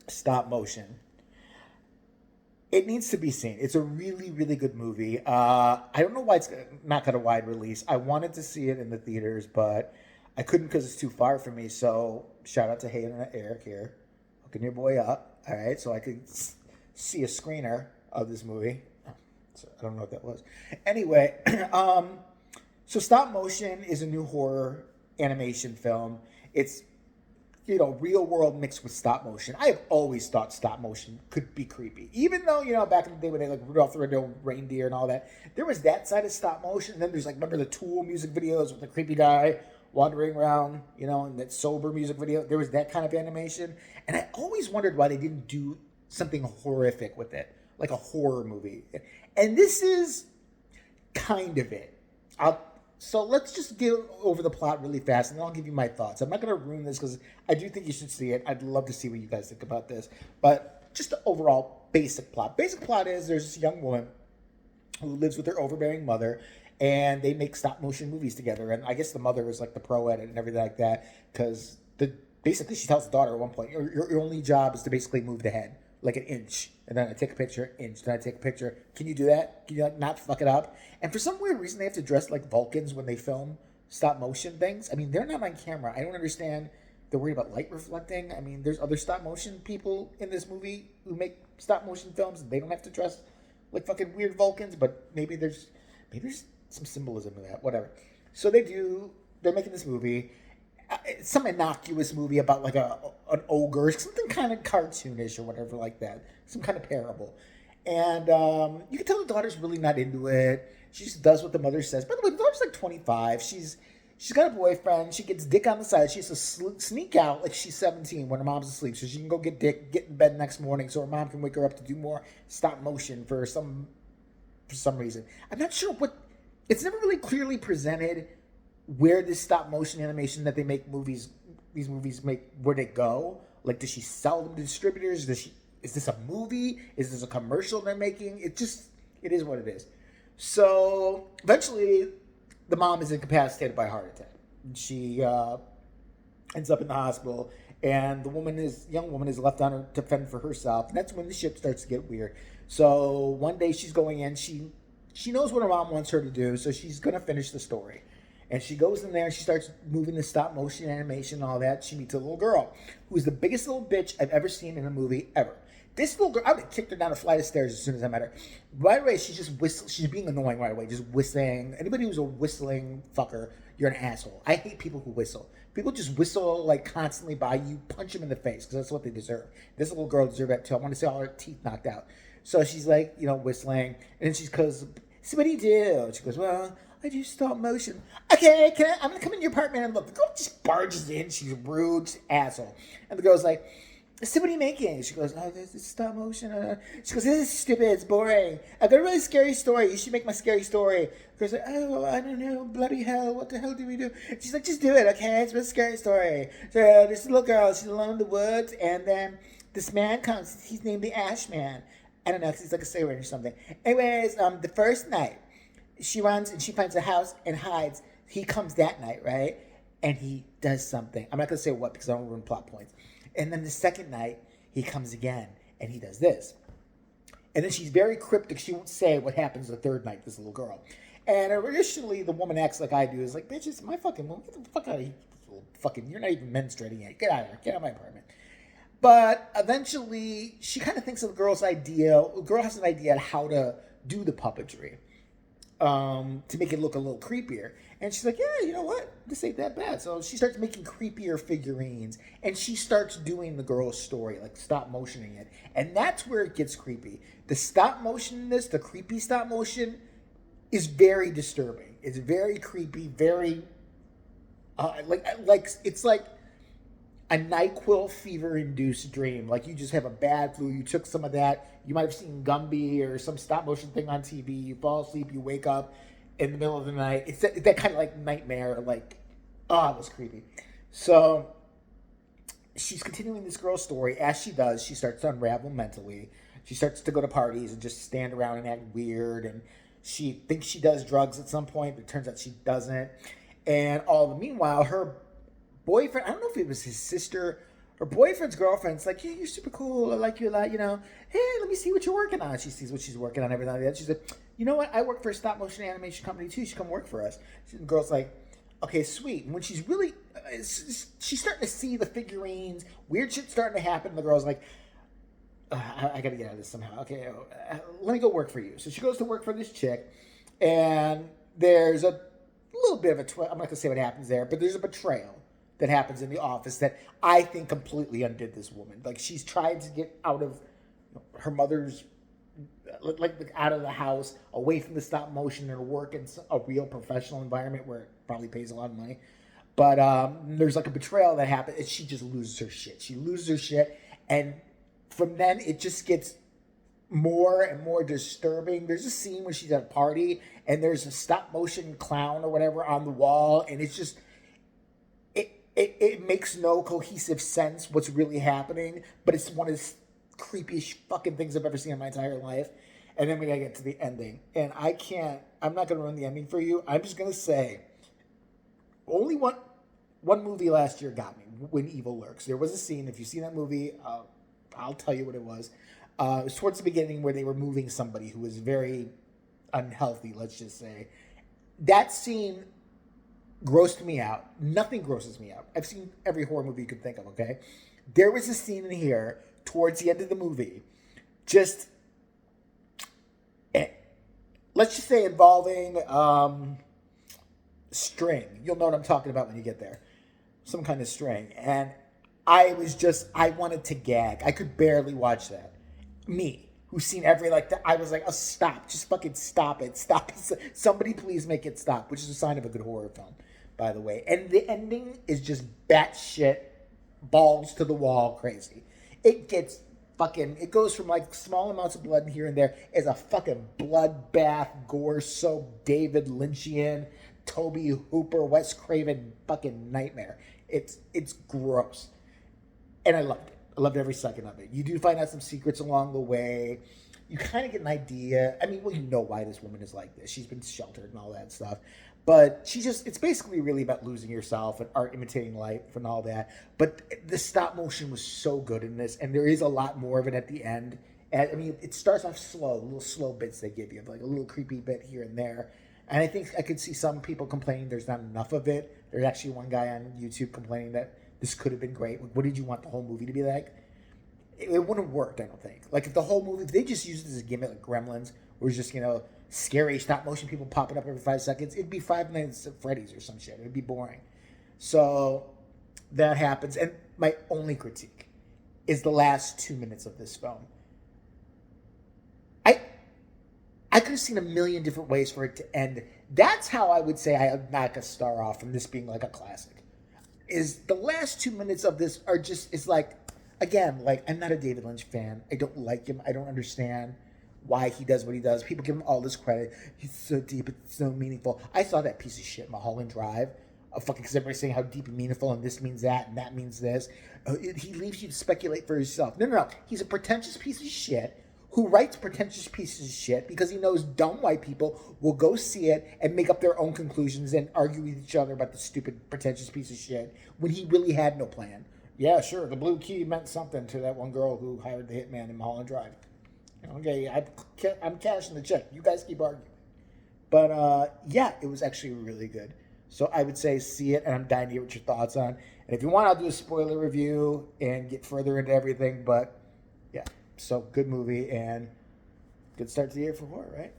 stop motion. It needs to be seen. It's a really, really good movie. I don't know why it's not got a wide release. I wanted to see it in the theaters, but I couldn't because it's too far for me. So shout out to Hayden and Eric here, hooking your boy up. All right, so I could see a screener of this movie. So I don't know what that was. Anyway, so stop motion is a new horror animation film. It's real world mixed with stop motion. I have always thought stop motion could be creepy. Even though, back in the day when they like Rudolph the Red-Nosed Reindeer and all that, there was that side of stop motion. And then there's like, remember the Tool music videos with the creepy guy wandering around, in that sober music video? There was that kind of animation. And I always wondered why they didn't do something horrific with it, like a horror movie. And this is kind of it. So let's just get over the plot really fast, and then I'll give you my thoughts. I'm not going to ruin this because I do think you should see it. I'd love to see what you guys think about this. But just the overall basic plot. Basic plot is there's this young woman who lives with her overbearing mother, and they make stop motion movies together. And I guess the mother was like the pro at it and everything like that because basically she tells the daughter at one point, your only job is to basically move the head like an inch, and then I take a picture, inch, then I take a picture. Can you do that? Can you like not fuck it up? And for some weird reason, they have to dress like Vulcans when they film stop motion things. I mean, they're not on camera. I don't understand. They're worried about light reflecting. I mean, there's other stop motion people in this movie who make stop motion films, and they don't have to dress like fucking weird Vulcans. But maybe there's some symbolism in that. Whatever. So they do. They're making this movie. It's some innocuous movie about like an ogre, something kind of cartoonish or whatever like that, some kind of parable. And you can tell the daughter's really not into it. She just does what the mother says. By the way, the daughter's like 25. She's got a boyfriend. She gets dick on the side. She has to sneak out like she's 17 when her mom's asleep, so she can go get dick, get in bed next morning, so her mom can wake her up to do more stop motion for some reason. I'm not sure what. It's never really clearly presented where this stop motion animation that they make these movies make, where they go. Like, does she sell them to distributors? Is this a movie? Is this a commercial they're making? It is what it is. So eventually, the mom is incapacitated by a heart attack. She ends up in the hospital, and young woman is left on her to fend for herself. And that's when the shit starts to get weird. So one day she's going in. She knows what her mom wants her to do, so she's gonna finish the story. And she goes in there and she starts moving the stop motion animation and all that. She meets a little girl who's the biggest little bitch I've ever seen in a movie ever. This little girl, I would have kicked her down a flight of stairs as soon as I met her. Right away, she's just whistling. She's being annoying right away, just whistling. Anybody who's a whistling fucker, you're an asshole. I hate people who whistle. People just whistle like constantly by you, punch them in the face because that's what they deserve. This little girl deserved that too. I want to see all her teeth knocked out. So she's like, whistling. And then she goes, so what do you do? She goes, well, I do stop motion. Okay, I'm gonna come in your apartment and look. The girl just barges in. She's rude, she's asshole. And the girl's like, so what are you making? She goes, oh, this is stop motion. She goes, this is stupid. It's boring. I've got a really scary story. You should make my scary story. The girl's like, oh, I don't know. Bloody hell. What the hell do we do? She's like, just do it, okay? It's a scary story. So this little girl, she's alone in the woods, and then this man comes. He's named the Ash Man. I don't know, because he's like a sailor or something. Anyways, the first night, she runs and she finds a house and hides. He comes that night, right? And he does something. I'm not going to say what because I don't ruin plot points. And then the second night, he comes again and he does this. And then she's very cryptic. She won't say what happens the third night, this little girl. And initially, the woman acts like I do. Is like, bitch, it's my fucking woman. Get the fuck out of here. Fucking, you're not even menstruating yet. Get out of here. Get out of my apartment. But eventually, she kind of thinks of the girl's idea. The girl has an idea on how to do the puppetry. To make it look a little creepier. And she's like, yeah, you know what? This ain't that bad. So she starts making creepier figurines. And she starts doing the girl's story, like stop motioning it. And that's where it gets creepy. The stop motion in this, the creepy stop motion, is very disturbing. It's very creepy, very, like it's like a NyQuil fever-induced dream. Like you just have a bad flu. You took some of that. You might have seen Gumby or some stop-motion thing on TV. You fall asleep. You wake up in the middle of the night. It's that kind of like nightmare. Like, oh, it was creepy. So she's continuing this girl's story. As she does, she starts to unravel mentally. She starts to go to parties and just stand around and act weird. And she thinks she does drugs at some point, but it turns out she doesn't. And all the meanwhile, her boyfriend, I don't know if it was his sister Her boyfriend's girlfriend's like, yeah, you're super cool. I like you a lot, you know. Hey, let me see what you're working on. She sees what she's working on, everything like that. She's like, you know what? I work for a stop motion animation company too. You should come work for us. The girl's like, okay, sweet. And when she's really, she's starting to see the figurines, weird shit starting to happen. And the girl's like, I got to get out of this somehow. Okay, let me go work for you. So she goes to work for this chick, and there's a little bit of a I'm not going to say what happens there, but there's a betrayal that happens in the office that I think completely undid this woman. Like, she's trying to get out of her mother's, like out of the house, away from the stop motion, and work in a real professional environment where it probably pays a lot of money. But there's like a betrayal that happens, and she just loses her shit. She loses her shit, and from then it just gets more and more disturbing. There's a scene when she's at a party, and there's a stop motion clown or whatever on the wall, and it's just it makes no cohesive sense what's really happening, but it's one of the creepiest fucking things I've ever seen in my entire life. And then we gotta get to the ending, and I'm not gonna ruin the ending for you. I'm just gonna say only one movie last year got me, When Evil Lurks. There was a scene, if you've seen that movie, I'll tell you what it was. It was towards the beginning where they were moving somebody who was very unhealthy, let's just say. That scene grossed me out. Nothing grosses me out. I've seen every horror movie you could think of, okay? There was a scene in here towards the end of the movie, just, let's just say involving string. You'll know what I'm talking about when you get there. Some kind of string. And I wanted to gag. I could barely watch that. Me, who's seen every, like, I was like, oh, stop. Just fucking stop it. Stop it. Somebody please make it stop, which is a sign of a good horror film, by the way. And the ending is just batshit, balls to the wall crazy. It gets fucking, it goes from like small amounts of blood here and there as a fucking bloodbath, gore-soaked David Lynchian, Toby Hooper, Wes Craven fucking nightmare. It's gross. And I loved it. I loved every second of it. You do find out some secrets along the way. You kind of get an idea. I mean, well, you know why this woman is like this. She's been sheltered and all that stuff. But it's basically really about losing yourself and art imitating life and all that. But the stop motion was so good in this, and there is a lot more of it at the end. And I mean, it starts off slow, little slow bits they give you, like a little creepy bit here and there. And I think I could see some people complaining there's not enough of it. There's actually one guy on YouTube complaining that this could have been great. What did you want the whole movie to be like? It wouldn't have worked, I don't think. Like, if the whole movie, if they just used it as a gimmick like Gremlins, where it's just, scary stop motion people popping up every 5 seconds, it'd be Five Nights at Freddy's or some shit. It'd be boring. So that happens. And my only critique is the last 2 minutes of this film. I could have seen a million different ways for it to end. That's how I would say I knock a star off from this being like a classic. Is the last 2 minutes of this are just, it's like, again, like, I'm not a David Lynch fan. I don't like him. I don't understand why he does what he does. People give him all this credit. He's so deep. It's so meaningful. I saw that piece of shit, Mulholland Drive. Because everybody's saying how deep and meaningful, and this means that, and that means this. He leaves you to speculate for yourself. No. He's a pretentious piece of shit who writes pretentious pieces of shit because he knows dumb white people will go see it and make up their own conclusions and argue with each other about the stupid, pretentious piece of shit when he really had no plan. Yeah, sure, the blue key meant something to that one girl who hired the hitman in Mulholland Drive. Okay, I'm cashing the check. You guys keep arguing. But, yeah, it was actually really good. So I would say see it, and I'm dying to hear what your thoughts on. And if you want, I'll do a spoiler review and get further into everything. But, yeah, so good movie and good start to the year for horror, right?